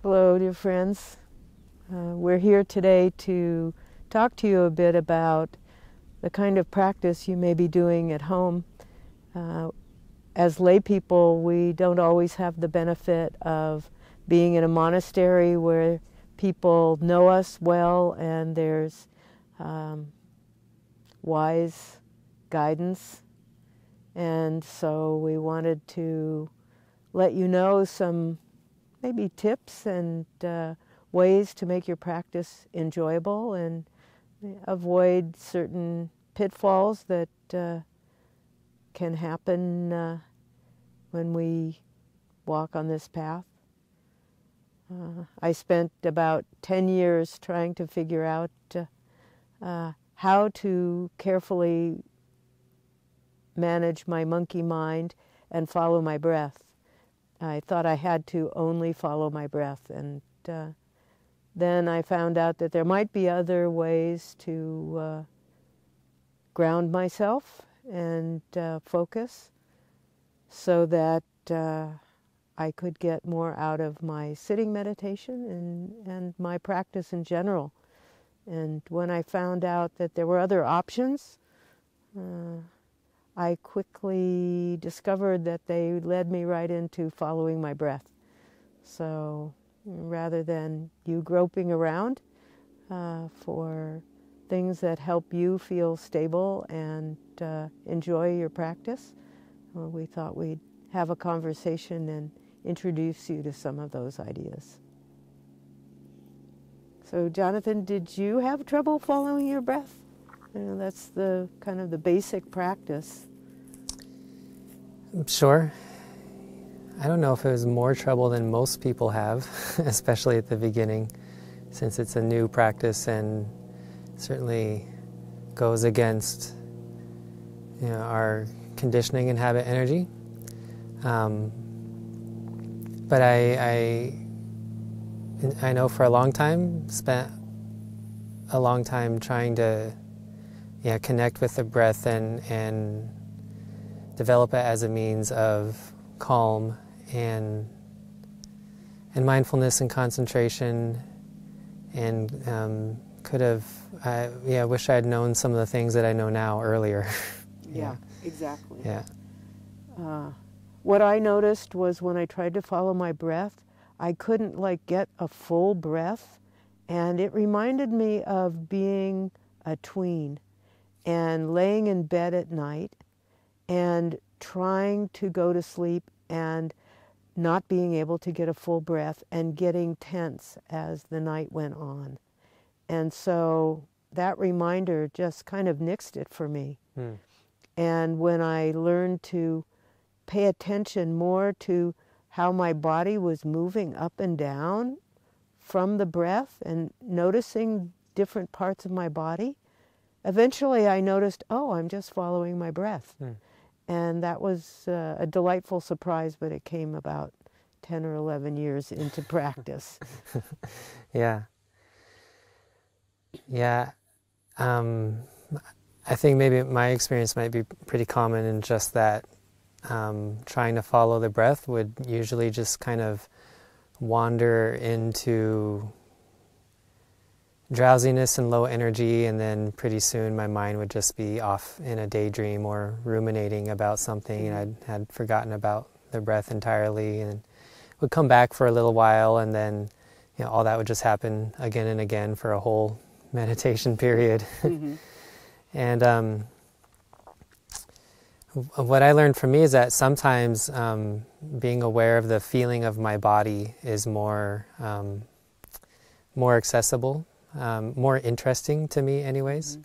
Hello, dear friends. We're here today to talk to you a bit about the kind of practice you may be doing at home. As lay people, we don't always have the benefit of being in a monastery where people know us well and there's wise guidance. And so we wanted to let you know some maybe tips and ways to make your practice enjoyable and avoid certain pitfalls that can happen when we walk on this path. I spent about 10 years trying to figure out how to carefully manage my monkey mind and follow my breath. I thought I had to only follow my breath, and then I found out that there might be other ways to ground myself and focus so that I could get more out of my sitting meditation and my practice in general. And when I found out that there were other options, I quickly discovered that they led me right into following my breath. So rather than you groping around for things that help you feel stable and enjoy your practice, we thought we'd have a conversation and introduce you to some of those ideas. So Jonathan, did you have trouble following your breath? That's the kind of the basic practice. Sure. I don't know if it was more trouble than most people have, especially at the beginning, since it's a new practice and certainly goes against our conditioning and habit energy. But I know for a long time, spent a long time trying to connect with the breath and develop it as a means of calm and mindfulness and concentration, and wish I had known some of the things that I know now earlier. Yeah, exactly. Yeah. What I noticed was when I tried to follow my breath, I couldn't get a full breath, and it reminded me of being a tween and laying in bed at night and trying to go to sleep and not being able to get a full breath and getting tense as the night went on. And so that reminder just kind of nixed it for me. And when I learned to pay attention more to how my body was moving up and down from the breath and noticing different parts of my body, eventually I noticed, I'm just following my breath. And that was a delightful surprise, but it came about 10 or 11 years into practice. Yeah. I think maybe my experience might be pretty common in just that trying to follow the breath would usually just kind of wander into drowsiness and low energy, and then pretty soon my mind would just be off in a daydream or ruminating about something, and I had forgotten about the breath entirely, and would come back for a little while, and then all that would just happen again and again for a whole meditation period. And what I learned from me is that sometimes being aware of the feeling of my body is more accessible, more interesting to me anyways.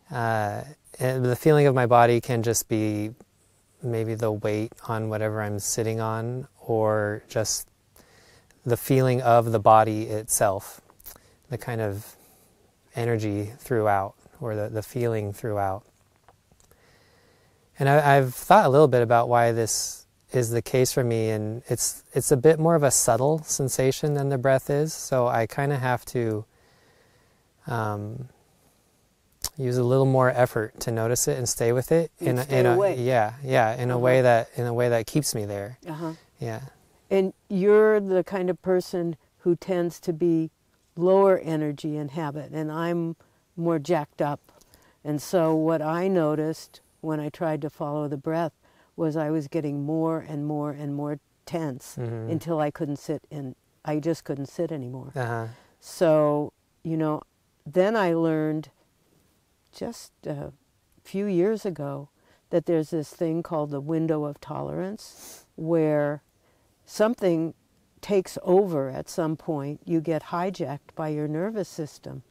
And the feeling of my body can just be maybe the weight on whatever I'm sitting on, or just the feeling of the body itself, the kind of energy throughout, or the feeling throughout. And I've thought a little bit about why this is the case for me, and it's a bit more of a subtle sensation than the breath is, so I kind of have to use a little more effort to notice it and stay with it in a way that keeps me there. Uh-huh. Yeah. And you're the kind of person who tends to be lower energy in habit, and I'm more jacked up. And so what I noticed when I tried to follow the breath was I was getting more and more and more tense until I couldn't sit in. I just couldn't sit anymore. So, then I learned just a few years ago that there's this thing called the window of tolerance, where something takes over at some point. You get hijacked by your nervous system,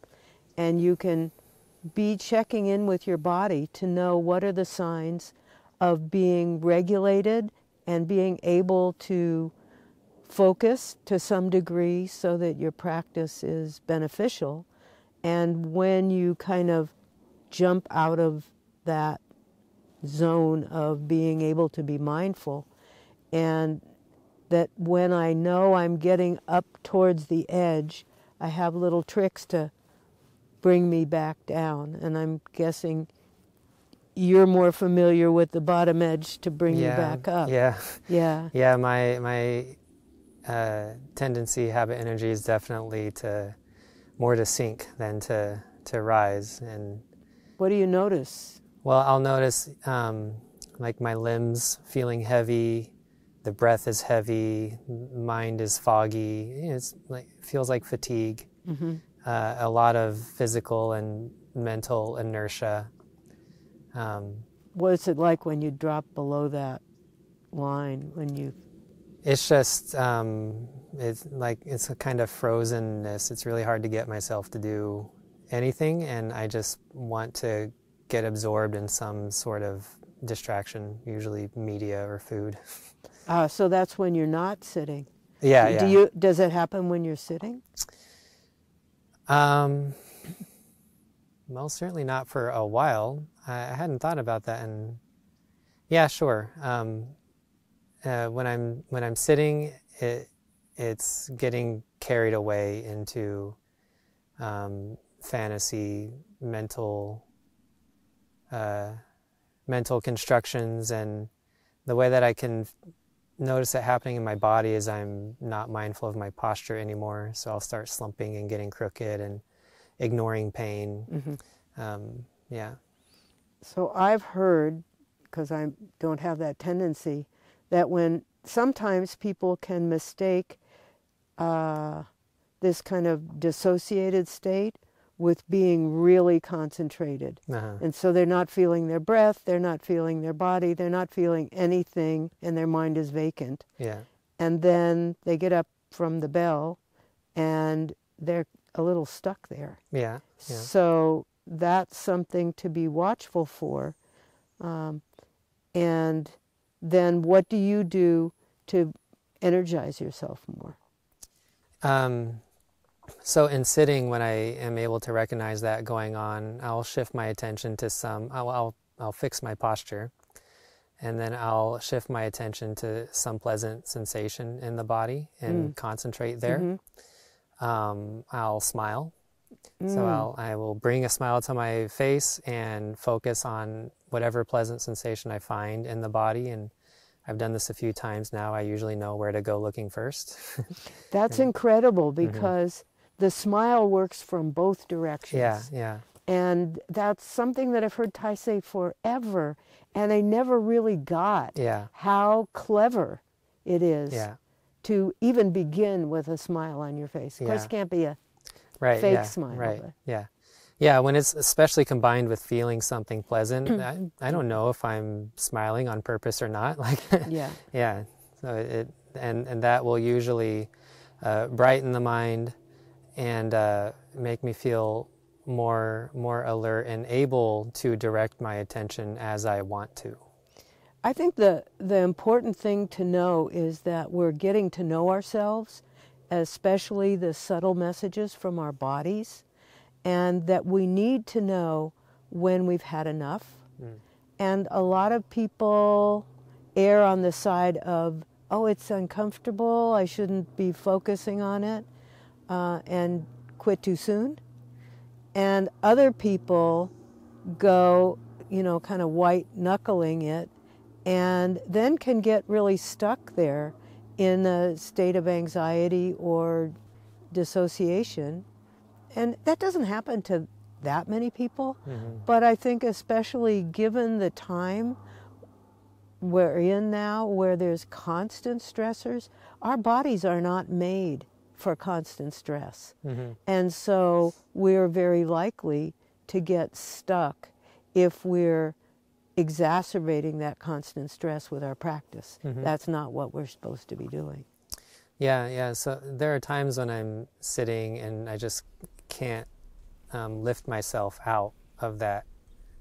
and you can be checking in with your body to know what are the signs of being regulated and being able to focus to some degree so that your practice is beneficial. And when you kind of jump out of that zone of being able to be mindful, and that when I know I'm getting up towards the edge, I have little tricks to bring me back down. And I'm guessing you're more familiar with the bottom edge to bring you back up. Yeah, my tendency, habit, energy is definitely more to sink than to rise. And what do you notice? Well, I'll notice like my limbs feeling heavy, the breath is heavy, mind is foggy. It's like feels like fatigue. A lot of physical and mental inertia. What's it like when you drop below that line? It's just it's a kind of frozenness. It's really hard to get myself to do anything, and I just want to get absorbed in some sort of distraction, usually media or food. So that's when you're not sitting. Yeah. Does it happen when you're sitting? Well, certainly not for a while. I hadn't thought about that, and yeah, sure. When I'm sitting, it's getting carried away into fantasy, mental constructions, and the way that I can notice it happening in my body is I'm not mindful of my posture anymore. So I'll start slumping and getting crooked and ignoring pain. Yeah. So I've heard, because I don't have that tendency, that when sometimes people can mistake this kind of dissociated state with being really concentrated. And so they're not feeling their breath, they're not feeling their body, they're not feeling anything, and their mind is vacant. And then they get up from the bell and they're a little stuck there. So that's something to be watchful for. And then what do you do to energize yourself more? So in sitting, when I am able to recognize that going on, I'll shift my attention to I'll fix my posture, and then I'll shift my attention to some pleasant sensation in the body and concentrate there. I'll smile. So I will bring a smile to my face and focus on whatever pleasant sensation I find in the body. And I've done this a few times now. I usually know where to go looking first. That's incredible, because the smile works from both directions. And that's something that I've heard Thai say forever, and I never really got how clever it is to even begin with a smile on your face. Of course, it can't be a fake smile. Yeah, when it's especially combined with feeling something pleasant, I don't know if I'm smiling on purpose or not. So and that will usually brighten the mind and make me feel more alert and able to direct my attention as I want to. I think the important thing to know is that we're getting to know ourselves, especially the subtle messages from our bodies, and that we need to know when we've had enough. And a lot of people err on the side of, oh, it's uncomfortable, I shouldn't be focusing on it, and quit too soon. And other people go, kind of white-knuckling it, and then can get really stuck there in a state of anxiety or dissociation. And that doesn't happen to that many people, Mm-hmm. but I think especially given the time we're in now where there's constant stressors, our bodies are not made for constant stress. Mm-hmm. And so we're very likely to get stuck if we're exacerbating that constant stress with our practice. Mm-hmm. That's not what we're supposed to be doing. Yeah. So there are times when I'm sitting and I just can't lift myself out of that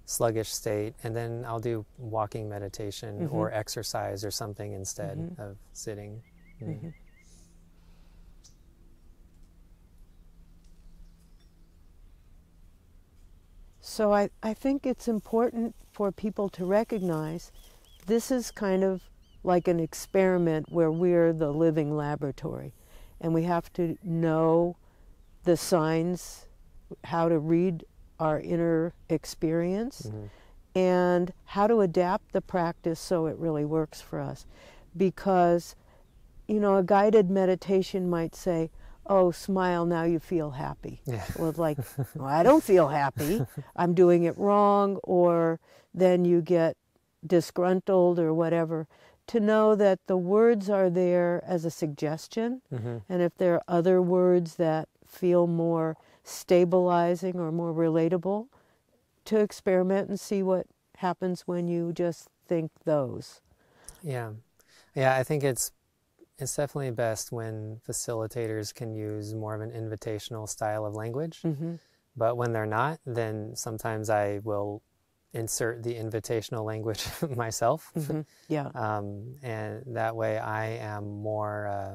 sluggish state, and then I'll do walking meditation Mm-hmm. or exercise or something instead Mm-hmm. of sitting. Mm-hmm. So I think it's important for people to recognize this is kind of like an experiment where we're the living laboratory, and we have to know the signs, how to read our inner experience, Mm-hmm. and how to adapt the practice so it really works for us. Because, a guided meditation might say, oh, smile, now you feel happy. Yeah. Well, it's like, well, I don't feel happy. I'm doing it wrong. Or then you get disgruntled or whatever. To know that the words are there as a suggestion. Mm-hmm. And if there are other words that feel more stabilizing or more relatable, to experiment and see what happens when you just think those. Yeah, I think it's definitely best when facilitators can use more of an invitational style of language. Mm-hmm. But when they're not, then sometimes I will insert the invitational language myself. Mm-hmm. Yeah. And that way I am more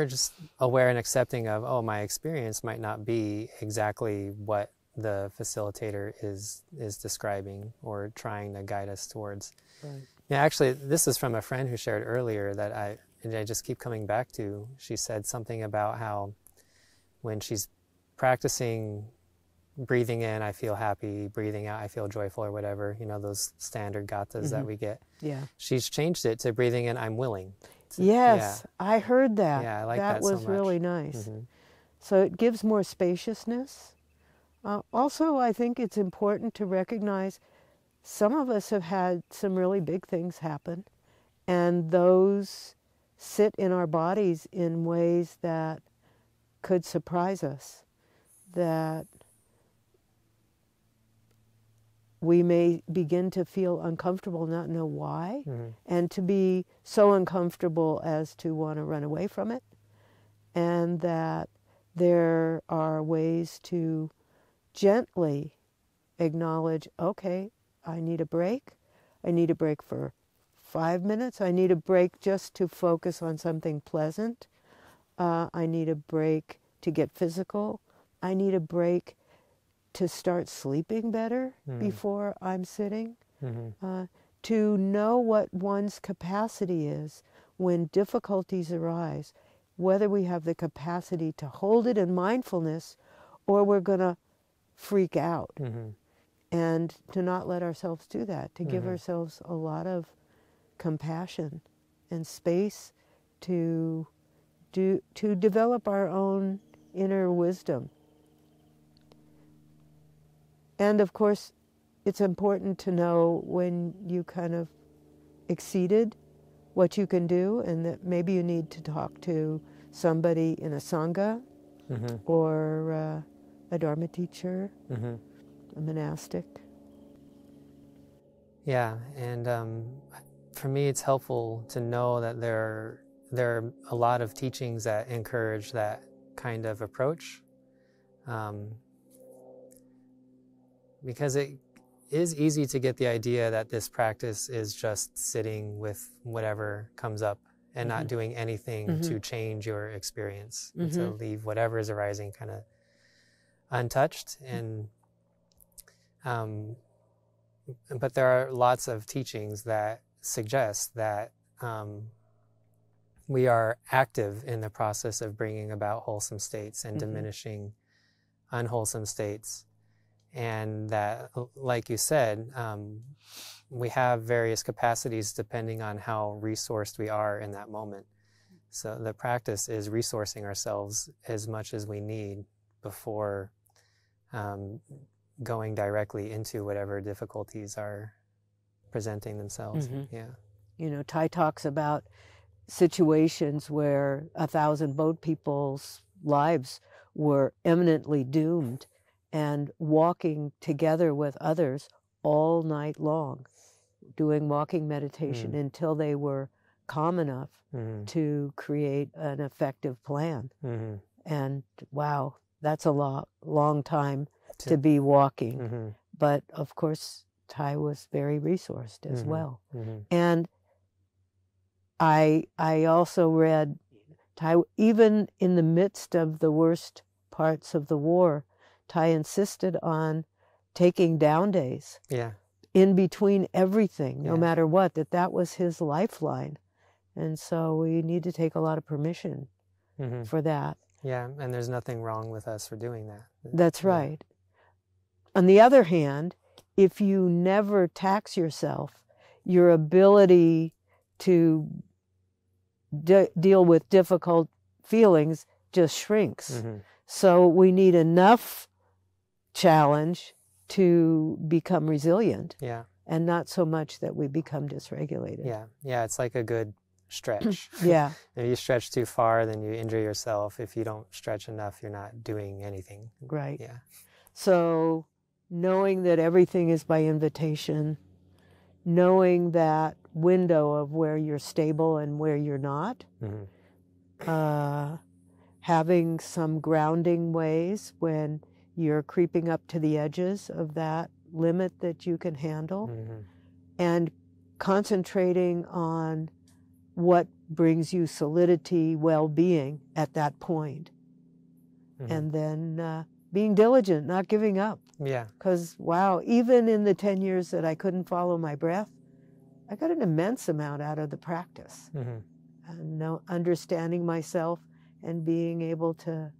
just aware and accepting of, oh, my experience might not be exactly what the facilitator is describing or trying to guide us towards. Right. Yeah, actually, this is from a friend who shared earlier that I just keep coming back to. She said something about how when she's practicing breathing in, I feel happy, breathing out, I feel joyful, or whatever, those standard gathas Mm-hmm. that we get. Yeah. She's changed it to breathing in, I'm willing. Yes, yeah. I heard that. Yeah, I like that so much. That was really nice. Mm-hmm. So it gives more spaciousness. Also, I think it's important to recognize some of us have had some really big things happen, and those sit in our bodies in ways that could surprise us, that we may begin to feel uncomfortable, not know why, Mm-hmm. and to be so uncomfortable as to want to run away from it, and that there are ways to gently acknowledge, okay, I need a break. I need a break for 5 minutes. I need a break just to focus on something pleasant. I need a break to get physical. I need a break to start sleeping better before I'm sitting. Mm-hmm. To know what one's capacity is when difficulties arise, whether we have the capacity to hold it in mindfulness or we're going to freak out. Mm-hmm. And to not let ourselves do that, to give Mm-hmm. ourselves a lot of compassion and space to develop our own inner wisdom. And of course, it's important to know when you kind of exceeded what you can do, and that maybe you need to talk to somebody in a sangha Mm-hmm. or a dharma teacher, Mm-hmm. a monastic. Yeah, and for me, it's helpful to know that there are a lot of teachings that encourage that kind of approach, because it is easy to get the idea that this practice is just sitting with whatever comes up and not doing anything to change your experience, and to leave whatever is arising kind of untouched. And but there are lots of teachings that suggest that we are active in the process of bringing about wholesome states and diminishing unwholesome states. And that, like you said, we have various capacities depending on how resourced we are in that moment. So the practice is resourcing ourselves as much as we need before going directly into whatever difficulties are presenting themselves. Mm-hmm. Yeah. You know, Thai talks about situations where 1,000 boat people's lives were eminently doomed, and walking together with others all night long, doing walking meditation until they were calm enough to create an effective plan. And wow, that's a long time to be walking. But of course, Thai was very resourced as well. And I also read Thai, even in the midst of the worst parts of the war, Thai insisted on taking down days. Yeah. In between everything, no matter what, that was his lifeline. And so we need to take a lot of permission for that. Yeah, and there's nothing wrong with us for doing that. That's right. On the other hand, if you never tax yourself, your ability to deal with difficult feelings just shrinks. So we need enough challenge to become resilient. Yeah. And not so much that we become dysregulated. Yeah. Yeah, it's like a good stretch. Yeah. If you stretch too far, then you injure yourself. If you don't stretch enough, you're not doing anything. Right. Yeah. So knowing that everything is by invitation, knowing that window of where you're stable and where you're not, having some grounding ways when you're creeping up to the edges of that limit that you can handle, and concentrating on what brings you solidity, well-being at that point. And then being diligent, not giving up. Yeah. Because, wow, even in the 10 years that I couldn't follow my breath, I got an immense amount out of the practice. And understanding myself and being able to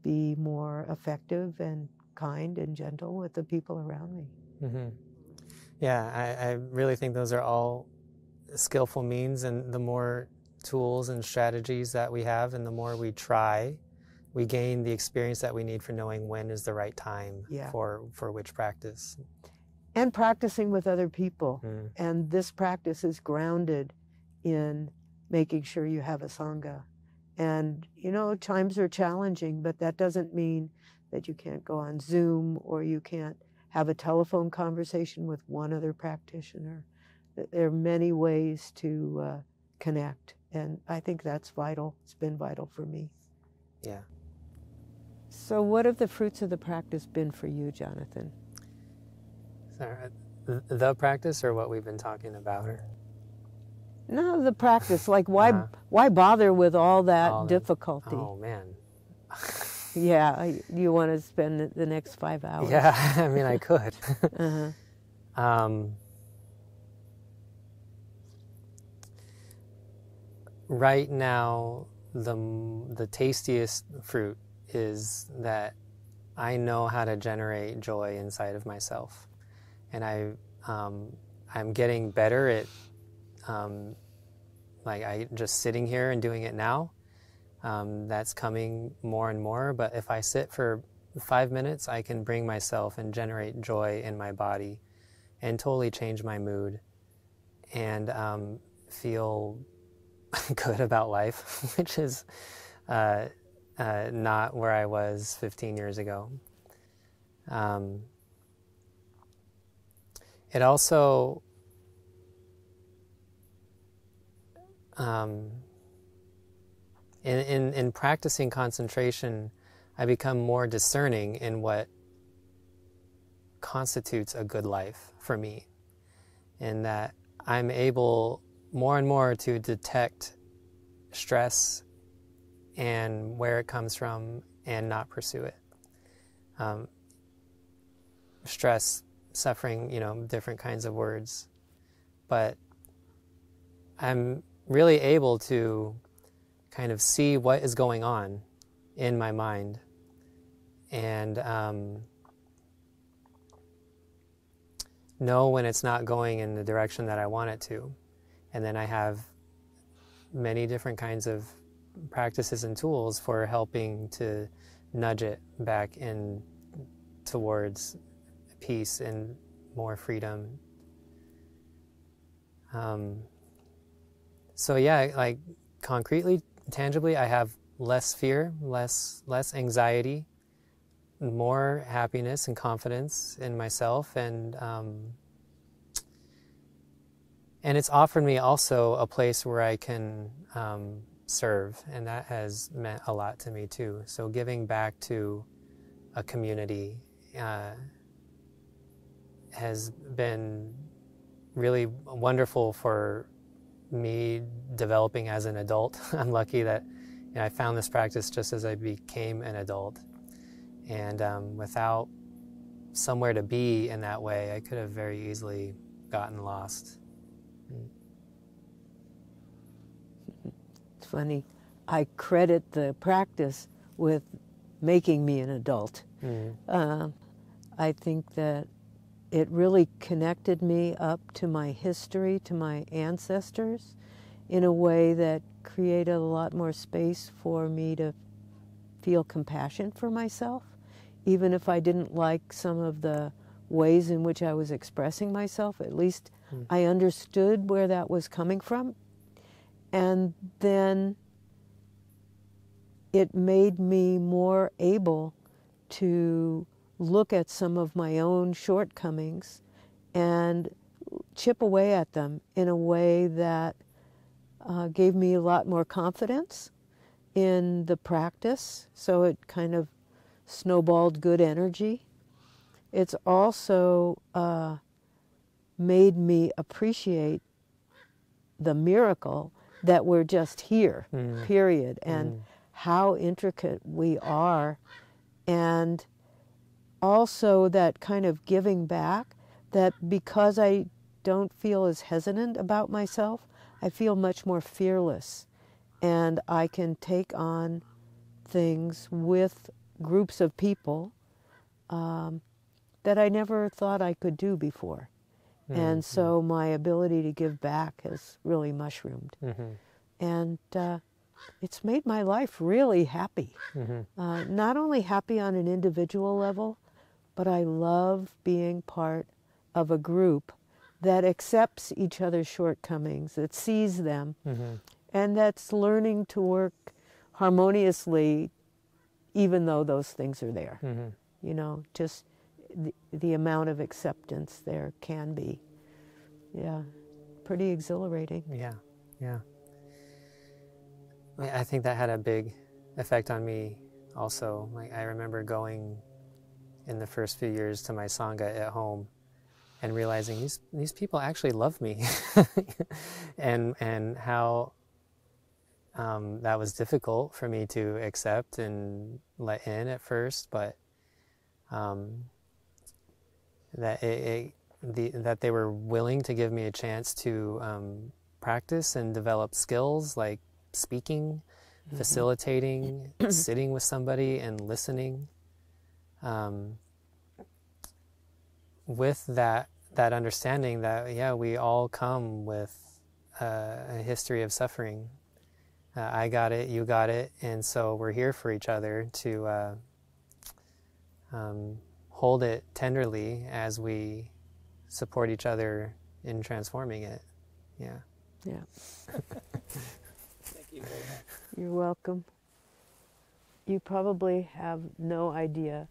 be more effective and kind and gentle with the people around me. Yeah, I really think those are all skillful means, and the more tools and strategies that we have and the more we try, we gain the experience that we need for knowing when is the right time for which practice. And practicing with other people. And this practice is grounded in making sure you have a sangha. And, you know, times are challenging, but that doesn't mean that you can't go on Zoom or you can't have a telephone conversation with one other practitioner. There are many ways to connect, and I think that's vital. It's been vital for me. Yeah. So what have the fruits of the practice been for you, Jonathan? The practice, or what we've been talking about? Or? No, the practice. Like, why bother with all that difficulty? Oh, man. Yeah, you want to spend the next 5 hours. Yeah, I mean, I could. Right now, the tastiest fruit is that I know how to generate joy inside of myself, and I'm getting better at like I just sitting here and doing it now. That's coming more and more, but if I sit for 5 minutes, I can bring myself and generate joy in my body and totally change my mood and feel good about life, which is not where I was 15 years ago. It also in practicing concentration, I become more discerning in what constitutes a good life for me, in that I'm able more and more to detect stress and where it comes from and not pursue it. Stress, suffering, different kinds of words, but I'm really able to kind of see what is going on in my mind and know when it's not going in the direction that I want it to. And then I have many different kinds of practices and tools for helping to nudge it back in towards peace and more freedom. So yeah, like concretely, tangibly, I have less fear, less anxiety, more happiness and confidence in myself, and it's offered me also a place where I can serve, and that has meant a lot to me too. So giving back to a community has been really wonderful for me developing as an adult. I'm lucky that I found this practice just as I became an adult, and without somewhere to be in that way, I could have very easily gotten lost. It's funny. I credit the practice with making me an adult. I think that it really connected me up to my history, to my ancestors, in a way that created a lot more space for me to feel compassion for myself, even if I didn't like some of the ways in which I was expressing myself. At least I understood where that was coming from. And then it made me more able to look at some of my own shortcomings and chip away at them in a way that gave me a lot more confidence in the practice. So it kind of snowballed good energy. It's also made me appreciate the miracle that we're just here, period, and how intricate we are. And also that kind of giving back, that because I don't feel as hesitant about myself, I feel much more fearless, and I can take on things with groups of people that I never thought I could do before. And so my ability to give back has really mushroomed. And it's made my life really happy. Not only happy on an individual level, but I love being part of a group that accepts each other's shortcomings, that sees them, and that's learning to work harmoniously even though those things are there. You know, just the amount of acceptance there can be. Yeah, pretty exhilarating. Yeah. I think that had a big effect on me also. Like, I remember going in the first few years to my sangha at home and realizing these people actually love me, and how that was difficult for me to accept and let in at first, but that that they were willing to give me a chance to practice and develop skills like speaking, facilitating, sitting with somebody and listening. With that understanding that, we all come with a history of suffering. I got it, you got it, and so we're here for each other to hold it tenderly as we support each other in transforming it. Yeah. Thank you very much. You're welcome. You probably have no idea,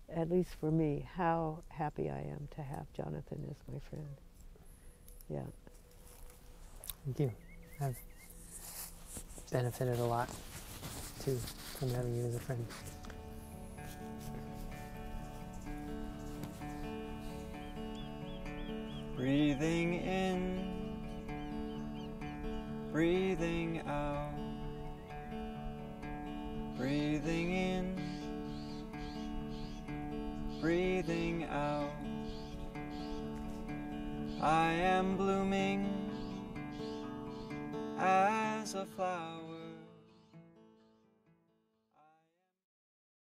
at least for me, how happy I am to have Jonathan as my friend. Yeah. Thank you. I've benefited a lot, too, from having you as a friend. Breathing in, breathing out, breathing in, breathing out. I am blooming as a flower.